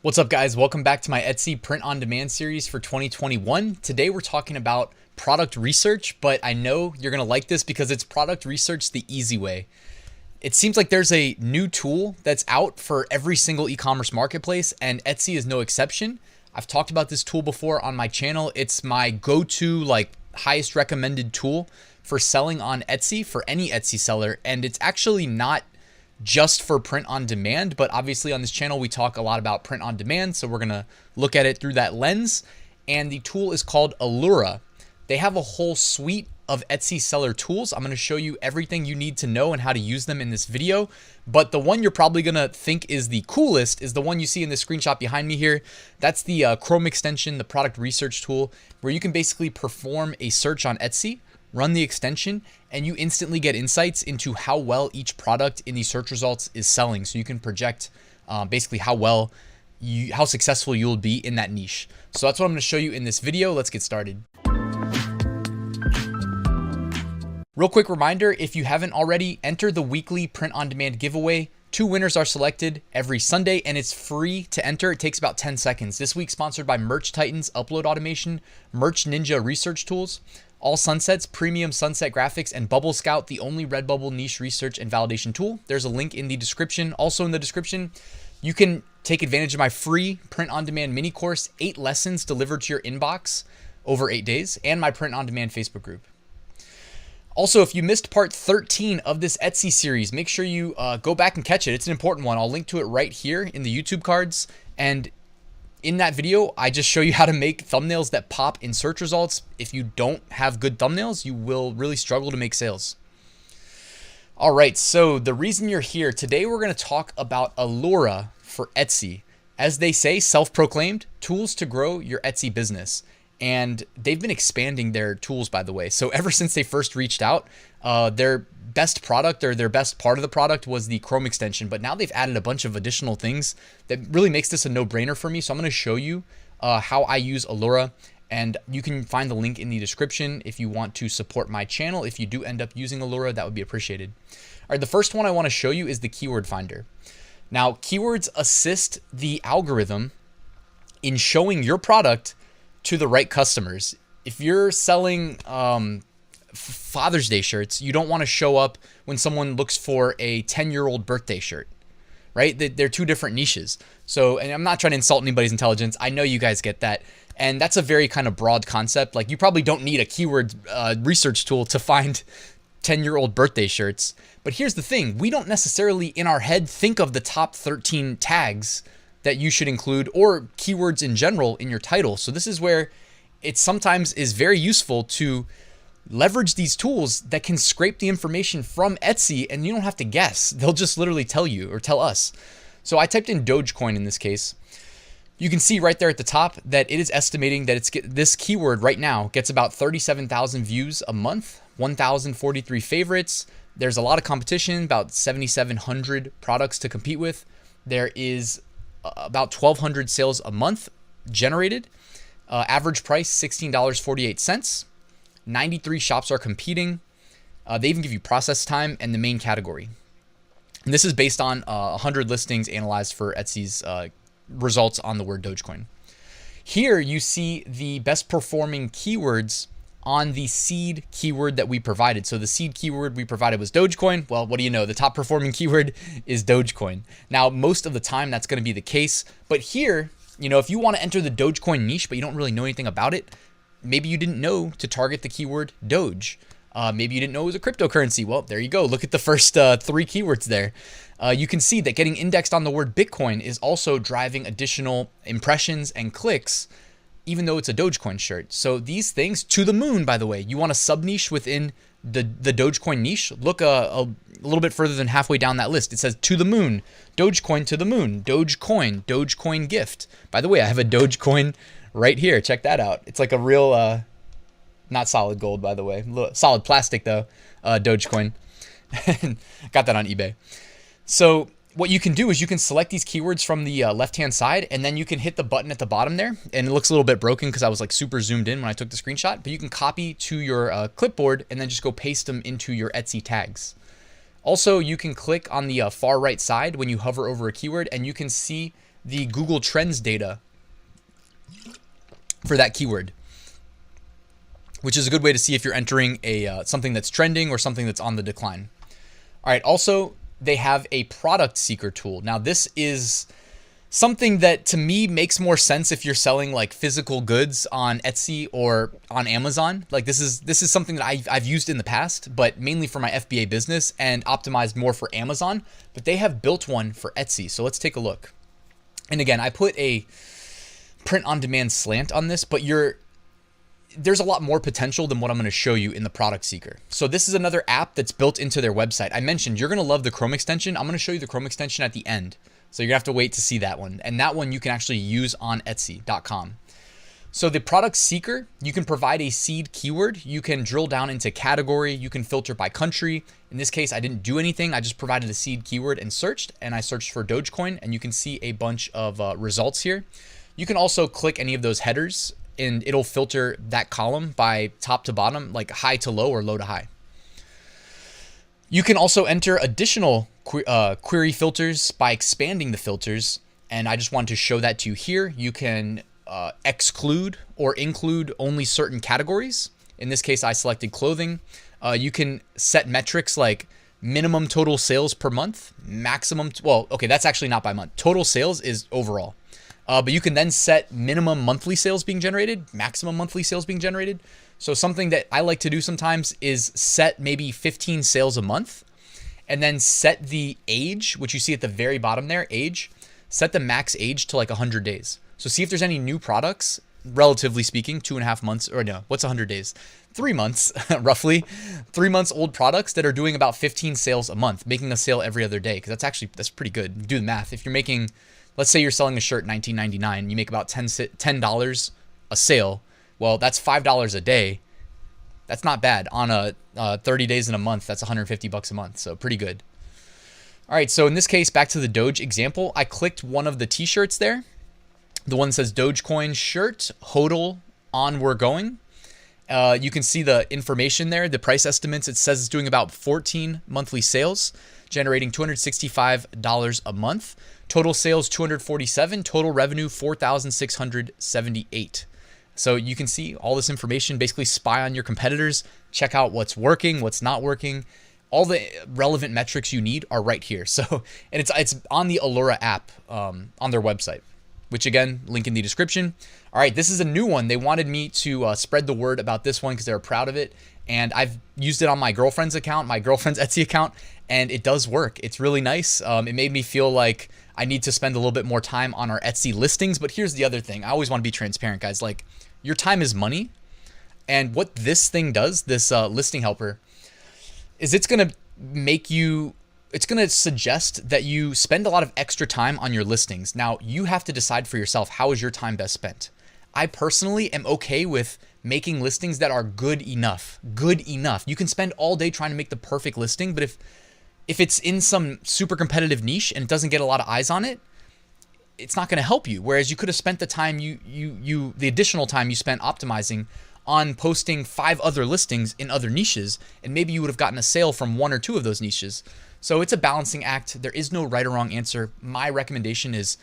What's up, guys? Welcome back to my Etsy print on demand series for 2021. Today we're talking about product research, but I know you're gonna like this because it's product research the easy way. It seems like there's a new tool that's out for every single e-commerce marketplace, and Etsy is no exception. I've talked about this tool before on my channel. It's my go-to, highest recommended tool for selling on Etsy for any Etsy seller, and it's actually not just for print on demand, but obviously on this channel we talk a lot about print on demand, so we're gonna look at it through that lens. And the tool is called Alura. They have a whole suite of Etsy seller tools. I'm gonna show you everything you need to know and how to use them in this video, but the one you're probably gonna think is the coolest is the one you see in the screenshot behind me here. That's the Chrome extension, the product research tool, where you can basically perform a search on Etsy, run the extension, and you instantly get insights into how well each product in the search results is selling. So you can project basically how successful you'll be in that niche. So that's what I'm gonna show you in this video. Let's get started. Real quick reminder, if you haven't already, enter the weekly print on demand giveaway. 2 winners are selected every Sunday, and it's free to enter. It takes about 10 seconds. This week sponsored by Merch Titans Upload Automation, Merch Ninja Research Tools, All Sunsets, Premium Sunset Graphics, and Bubble Scout, the only Redbubble niche research and validation tool. There's a link in the description. Also in the description, you can take advantage of my free print-on-demand mini course, 8 lessons delivered to your inbox over 8 days, and my print-on-demand Facebook group. Also, if you missed part 13 of this Etsy series, make sure you go back and catch it. It's an important one. I'll link to it right here in the YouTube cards. And in that video, I just show you how to make thumbnails that pop in search results. If you don't have good thumbnails, you will really struggle to make sales. All right, so the reason you're here, today we're gonna talk about Alura for Etsy. As they say, self-proclaimed, tools to grow your Etsy business. And they've been expanding their tools, by the way. So ever since they first reached out, their best product or their best part of the product was the Chrome extension, but now they've added a bunch of additional things that really makes this a no-brainer for me. So I'm gonna show you how I use Alura, and you can find the link in the description if you want to support my channel. If you do end up using Alura, that would be appreciated. All right, the first one I wanna show you is the keyword finder. Now, keywords assist the algorithm in showing your product to the right customers. If you're selling Father's Day shirts, you don't want to show up when someone looks for a 10-year-old birthday shirt, right? They're two different niches. So, and I'm not trying to insult anybody's intelligence. I know you guys get that. And that's a very kind of broad concept. Like, you probably don't need a keyword research tool to find 10-year-old birthday shirts. But here's the thing. We don't necessarily in our head think of the top 13 tags that you should include, or keywords in general, in your title. So this is where it sometimes is very useful to leverage these tools that can scrape the information from Etsy, and you don't have to guess. They'll just literally tell you or tell us. So I typed in Dogecoin in this case. You can see right there at the top that it is estimating that this keyword right now gets about 37,000 views a month, 1,043 favorites. There's a lot of competition, about 7,700 products to compete with. There is about 1,200 sales a month generated. Average price $16.48. 93 shops are competing. They even give you process time and the main category. And this is based on 100 listings analyzed for Etsy's results on the word Dogecoin. Here you see the best performing keywords on the seed keyword that we provided. So the seed keyword we provided was Dogecoin. Well, what do you know? The top performing keyword is Dogecoin. Now, most of the time that's going to be the case, but here, if you want to enter the Dogecoin niche, but you don't really know anything about it, maybe you didn't know to target the keyword Doge. Maybe you didn't know it was a cryptocurrency. Well, there you go. Look at the first 3 keywords there. You can see that getting indexed on the word Bitcoin is also driving additional impressions and clicks, even though it's a Dogecoin shirt. So these things, to the moon, by the way. You want a sub niche within the Dogecoin niche? Look a little bit further than halfway down that list. It says to the moon, Dogecoin to the moon, Dogecoin gift. By the way, I have a Dogecoin right here. Check that out. It's like a real, not solid gold, by the way. Solid plastic though, Dogecoin. Got that on eBay. So what you can do is you can select these keywords from the left-hand side, and then you can hit the button at the bottom there. And it looks a little bit broken because I was like super zoomed in when I took the screenshot, but you can copy to your clipboard and then just go paste them into your Etsy tags. Also, you can click on the far right side when you hover over a keyword, and you can see the Google Trends data for that keyword, which is a good way to see if you're entering a something that's trending or something that's on the decline. All right, also they have a Productseeker tool. Now this is something that to me makes more sense if you're selling like physical goods on Etsy or on Amazon. Like this is something that I've used in the past, but mainly for my FBA business and optimized more for Amazon, but they have built one for Etsy. So let's take a look. And again, I put a print on demand slant on this, but there's a lot more potential than what I'm going to show you in the Productseeker. So this is another app that's built into their website. I mentioned you're going to love the Chrome extension. I'm going to show you the Chrome extension at the end. So you're gonna have to wait to see that one. And that one you can actually use on Etsy.com. So the Productseeker, you can provide a seed keyword. You can drill down into category. You can filter by country. In this case, I didn't do anything. I just provided a seed keyword and searched, and I searched for Dogecoin, and you can see a bunch of results here. You can also click any of those headers and it'll filter that column by top to bottom, like high to low or low to high. You can also enter additional query filters by expanding the filters, and I just wanted to show that to you here. You can exclude or include only certain categories. In this case, I selected clothing. You can set metrics like minimum total sales per month, maximum, well, okay, that's actually not by month. Total sales is overall. But you can then set minimum monthly sales being generated, maximum monthly sales being generated. So something that I like to do sometimes is set maybe 15 sales a month, and then set the age, which you see at the very bottom there, age, set the max age to like 100 days. So see if there's any new products, relatively speaking, 2.5 months, or no, what's 100 days? 3 months, roughly, 3 months old products that are doing about 15 sales a month, making a sale every other day. Cause that's pretty good. Do the math. If you're making, let's say you're selling a shirt $19.99, you make about $10 a sale. Well, that's $5 a day. That's not bad. On a 30 days in a month, that's $150 a month. So pretty good. All right. So in this case, back to the Doge example, I clicked one of the t-shirts there. The one that says Dogecoin shirt, HODL on we're going. You can see the information there, the price estimates. It says it's doing about 14 monthly sales, generating $265 a month. Total sales, 247. Total revenue, 4,678. So you can see all this information, basically spy on your competitors, check out what's working, what's not working. All the relevant metrics you need are right here. So, and it's on the Alura app on their website, which again, link in the description. All right, this is a new one. They wanted me to spread the word about this one because they're proud of it. And I've used it on my girlfriend's account, my girlfriend's Etsy account, and it does work. It's really nice. It made me feel like I need to spend a little bit more time on our Etsy listings. But here's the other thing. I always want to be transparent, guys. Like, your time is money. And what this thing does, this listing helper, is it's going to suggest that you spend a lot of extra time on your listings. Now, you have to decide for yourself, how is your time best spent? I personally am okay with making listings that are good enough. Good enough. You can spend all day trying to make the perfect listing, but if it's in some super competitive niche and it doesn't get a lot of eyes on it, it's not going to help you. Whereas you could have spent the time the additional time you spent optimizing on posting 5 other listings in other niches, and maybe you would have gotten a sale from 1 or 2 of those niches. So it's a balancing act. There is no right or wrong answer. My recommendation is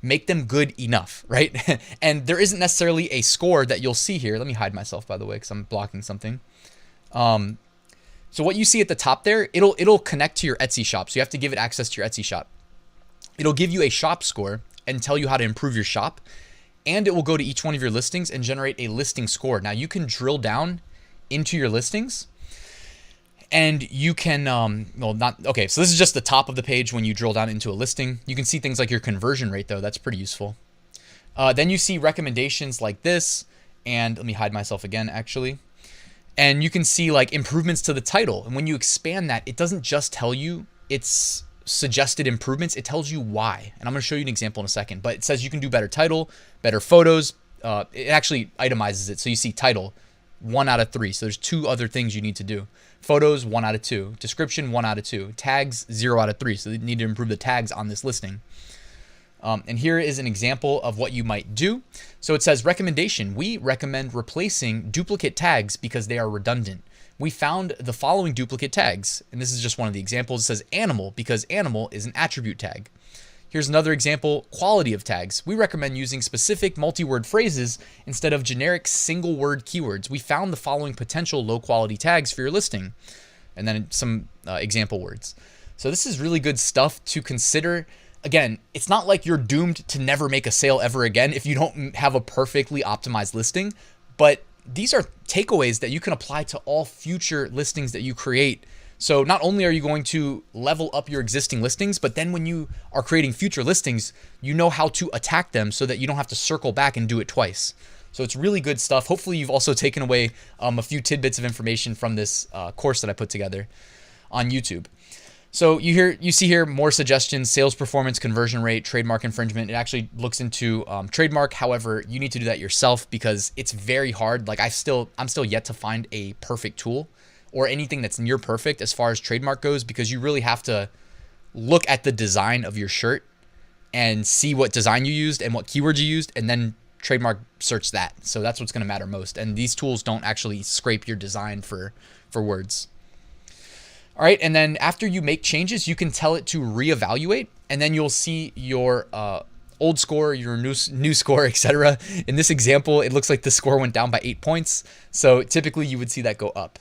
make them good enough, right? And there isn't necessarily a score that you'll see here. Let me hide myself, by the way, because I'm blocking something. So what you see at the top there, it'll connect to your Etsy shop. So you have to give it access to your Etsy shop. It'll give you a shop score and tell you how to improve your shop. And it will go to each one of your listings and generate a listing score. Now you can drill down into your listings and you can, okay, so this is just the top of the page when you drill down into a listing. You can see things like your conversion rate though. That's pretty useful. Then you see recommendations like this, and let me hide myself again actually. And you can see like improvements to the title. And when you expand that, it doesn't just tell you it's suggested improvements, it tells you why. And I'm going to show you an example in a second, but it says you can do better title, better photos. It actually itemizes it. So you see title, 1 out of 3. So there's 2 other things you need to do. Photos, 1 out of 2. Description, 1 out of 2. Tags, 0 out of 3. So you need to improve the tags on this listing. And here is an example of what you might do. So it says recommendation. We recommend replacing duplicate tags because they are redundant. We found the following duplicate tags, and this is just one of the examples. It says animal because animal is an attribute tag. Here's another example, quality of tags. We recommend using specific multi-word phrases instead of generic single-word keywords. We found the following potential low-quality tags for your listing. And then some example words. So this is really good stuff to consider. Again, it's not like you're doomed to never make a sale ever again if you don't have a perfectly optimized listing, but these are takeaways that you can apply to all future listings that you create. So not only are you going to level up your existing listings, but then when you are creating future listings, you know how to attack them so that you don't have to circle back and do it twice. So it's really good stuff. Hopefully you've also taken away a few tidbits of information from this course that I put together on YouTube. So you see here more suggestions: sales performance, conversion rate, trademark infringement. It actually looks into trademark. However, you need to do that yourself because it's very hard. Like I'm still yet to find a perfect tool or anything that's near perfect as far as trademark goes, because you really have to look at the design of your shirt and see what design you used and what keywords you used, and then trademark search that. So that's what's going to matter most. And these tools don't actually scrape your design for words. All right. And then after you make changes, you can tell it to reevaluate, and then you'll see your old score, your new score, etc. In this example, it looks like the score went down by 8 points. So typically you would see that go up.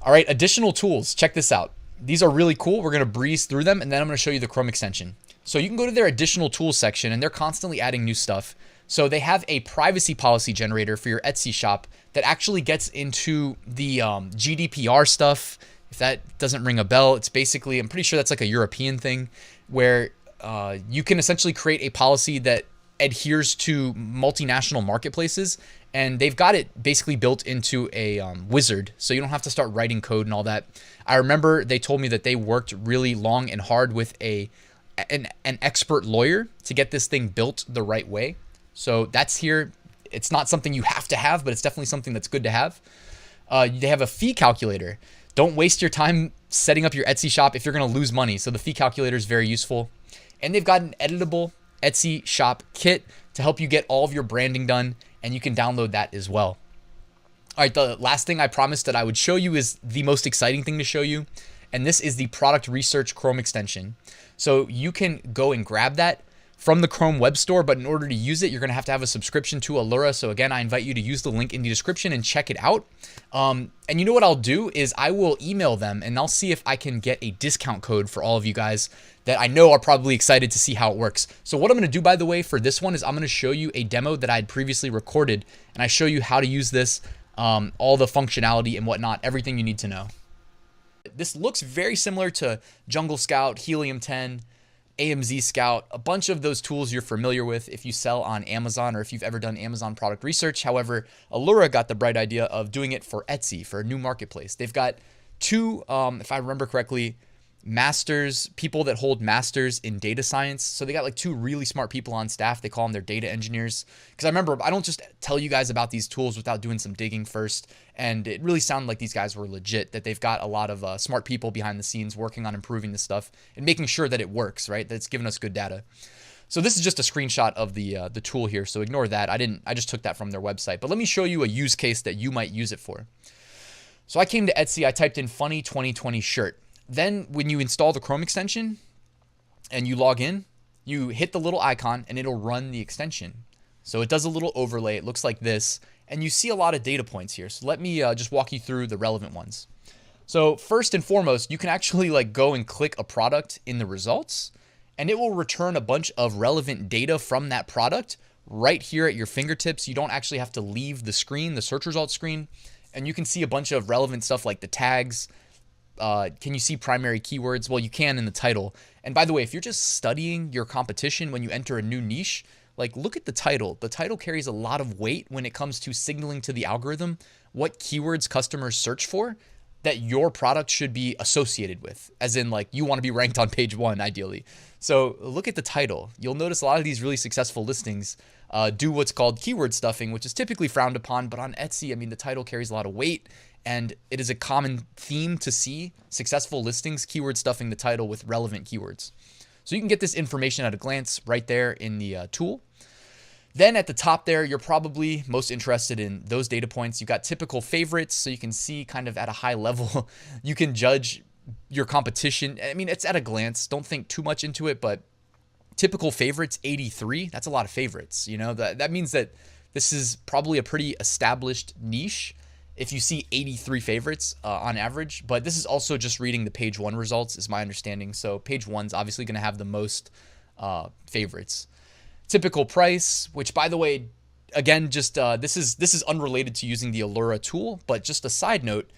All right, additional tools. Check this out. These are really cool. We're going to breeze through them, and then I'm going to show you the Chrome extension. So you can go to their additional tools section, and they're constantly adding new stuff. So they have a privacy policy generator for your Etsy shop that actually gets into the GDPR stuff. If that doesn't ring a bell, it's basically, I'm pretty sure that's like a European thing where you can essentially create a policy that adheres to multinational marketplaces, and they've got it basically built into a wizard, so you don't have to start writing code and all that. I remember they told me that they worked really long and hard with an expert lawyer to get this thing built the right way. So that's here. It's not something you have to have, but it's definitely something that's good to have. They have a fee calculator. Don't waste your time setting up your Etsy shop if you're going to lose money. So the fee calculator is very useful. And they've got an editable Etsy shop kit to help you get all of your branding done, and you can download that as well. All right, the last thing I promised that I would show you is the most exciting thing to show you, and this is the product research Chrome extension. So you can go and grab that from the Chrome web store, but in order to use it, you're going to have a subscription to Alura. So again, I invite you to use the link in the description and check it out. And you know what I'll do is I will email them and I'll see if I can get a discount code for all of you guys that I know are probably excited to see how it works. So what I'm going to do, by the way, for this one is I'm going to show you a demo that I had previously recorded, and I show you how to use this, all the functionality and whatnot, everything you need to know. This looks very similar to Jungle Scout, Helium 10, AMZ Scout, a bunch of those tools you're familiar with if you sell on Amazon or if you've ever done Amazon product research. However, Alura got the bright idea of doing it for Etsy, for a new marketplace. They've got two, if I remember correctly, people that hold masters in data science. So they got like two really smart people on staff. They call them their data engineers. Because I remember, I don't just tell you guys about these tools without doing some digging first. And it really sounded like these guys were legit, that they've got a lot of smart people behind the scenes working on improving this stuff and making sure that it works, right? That it's giving us good data. So this is just a screenshot of the tool here. So ignore that. I just took that from their website. But let me show you a use case that you might use it for. So I came to Etsy. I typed in funny 2020 shirt. Then when you install the Chrome extension and you log in, you hit the little icon and it'll run the extension. So it does a little overlay. It looks like this, and you see a lot of data points here. So let me just walk you through the relevant ones. So first and foremost, you can actually go and click a product in the results, and it will return a bunch of relevant data from that product right here at your fingertips. You don't actually have to leave the screen, the search results screen, and you can see a bunch of relevant stuff like the tags. Can you see primary keywords? Well, you can in the title. And by the way, if you're just studying your competition when you enter a new niche, look at the title. The title carries a lot of weight when it comes to signaling to the algorithm what keywords customers search for that your product should be associated with, as in you want to be ranked on page 1 ideally. So look at the title. You'll notice a lot of these really successful listings do what's called keyword stuffing, which is typically frowned upon, but on Etsy, the title carries a lot of weight. And it is a common theme to see successful listings keyword stuffing the title with relevant keywords. So you can get this information at a glance right there in the tool. Then at the top there, you're probably most interested in those data points. You've got typical favorites, so you can see kind of at a high level, you can judge your competition. I mean, it's at a glance. Don't think too much into it, but typical favorites, 83. That's a lot of favorites. You know, that means that this is probably a pretty established niche if you see 83 favorites on average. But this is also just reading the page one results is my understanding. So page one's obviously going to have the most favorites. Typical price, which by the way, again, just this is unrelated to using the Alura tool, but just a side note,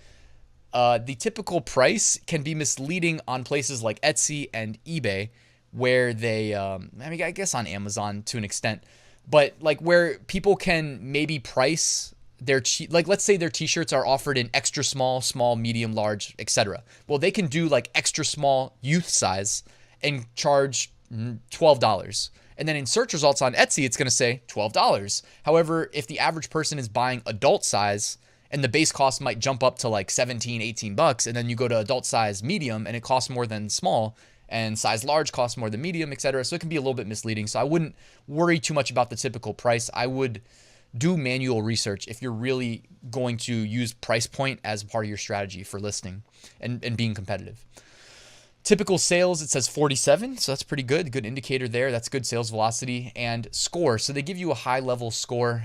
the typical price can be misleading on places like Etsy and eBay, where they, I mean, I guess on Amazon to an extent, but like where people can maybe price their, like let's say their t-shirts are offered in extra small, small, medium, large, etc. Well, they can do like extra small youth size and charge $12. And then in search results on Etsy, it's going to say $12. However, if the average person is buying adult size and the base cost might jump up to like 17, 18 bucks, and then you go to adult size medium and it costs more than small, and size large costs more than medium, etc. So it can be a little bit misleading. So I wouldn't worry too much about the typical price. I would do manual research if you're really going to use price point as part of your strategy for listing and being competitive. Typical sales, it says 47, so that's pretty good. Good indicator there. That's good sales velocity. And score, so they give you a high level score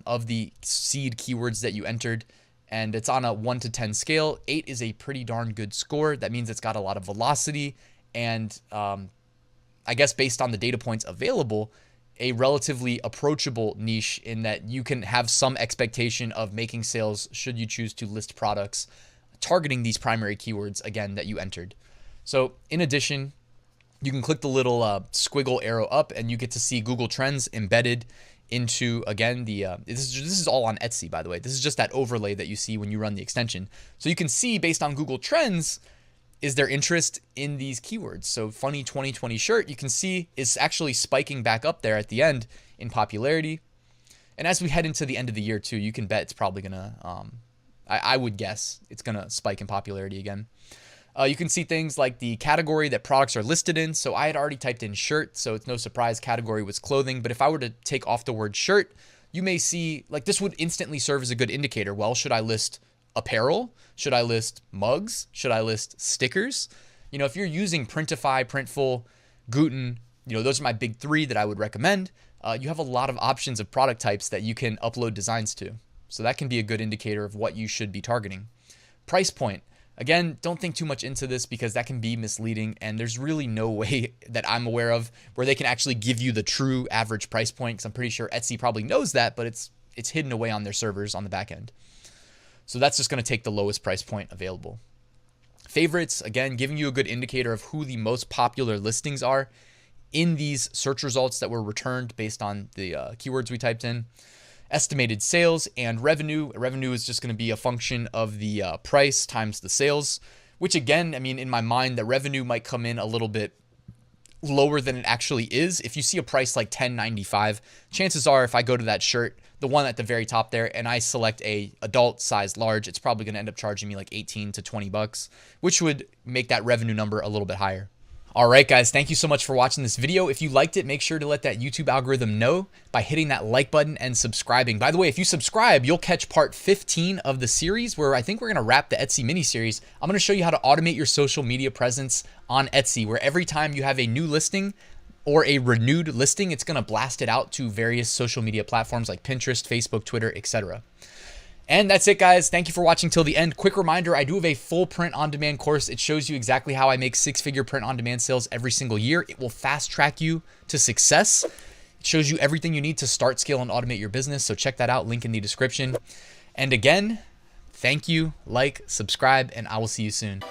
of the seed keywords that you entered, and it's on a 1 to 10 scale. 8 is a pretty darn good score. That means it's got a lot of velocity, and I guess based on the data points available, a relatively approachable niche in that you can have some expectation of making sales should you choose to list products targeting these primary keywords, again, that you entered. So in addition, you can click the little squiggle arrow up and you get to see Google Trends embedded into, again, the this is all on Etsy, by the way. This is just that overlay that you see when you run the extension. So you can see based on Google Trends, is there interest in these keywords? So funny 2020 shirt, you can see is actually spiking back up there at the end in popularity. And as we head into the end of the year too, you can bet it's probably gonna, I would guess it's gonna spike in popularity again. You can see things like the category that products are listed in. So I had already typed in shirt, so it's no surprise category was clothing. But if I were to take off the word shirt, you may see like this would instantly serve as a good indicator. Well, should I list apparel? Should I list mugs? Should I list stickers? You know, if you're using Printify, Printful, Guten, you know, those are my big three that I would recommend. You have a lot of options of product types that you can upload designs to. So that can be a good indicator of what you should be targeting. Price point. Again, don't think too much into this because that can be misleading, and there's really no way that I'm aware of where they can actually give you the true average price point, because I'm pretty sure Etsy probably knows that, but it's hidden away on their servers on the back end. So that's just going to take the lowest price point available. Favorites, again, giving you a good indicator of who the most popular listings are in these search results that were returned based on the keywords we typed in. Estimated sales and revenue. Revenue is just going to be a function of the price times the sales, which again, I mean, in my mind, the revenue might come in a little bit lower than it actually is. If you see a price like $10.95, chances are if I go to that shirt, the one at the very top there, and I select a adult size large, it's probably going to end up charging me like 18 to 20 bucks, which would make that revenue number a little bit higher. All right, guys, thank you so much for watching this video. If you liked it, make sure to let that YouTube algorithm know by hitting that like button and subscribing. By the way, if you subscribe, you'll catch part 15 of the series where I think we're going to wrap the Etsy mini series. I'm going to show you how to automate your social media presence on Etsy, where every time you have a new listing or a renewed listing, it's going to blast it out to various social media platforms like Pinterest, Facebook, Twitter, etc. And that's it, guys. Thank you for watching till the end. Quick reminder, I do have a full print-on-demand course. It shows you exactly how I make six-figure print-on-demand sales every single year. It will fast-track you to success. It shows you everything you need to start, scale, and automate your business. So check that out. Link in the description. And again, thank you, like, subscribe, and I will see you soon.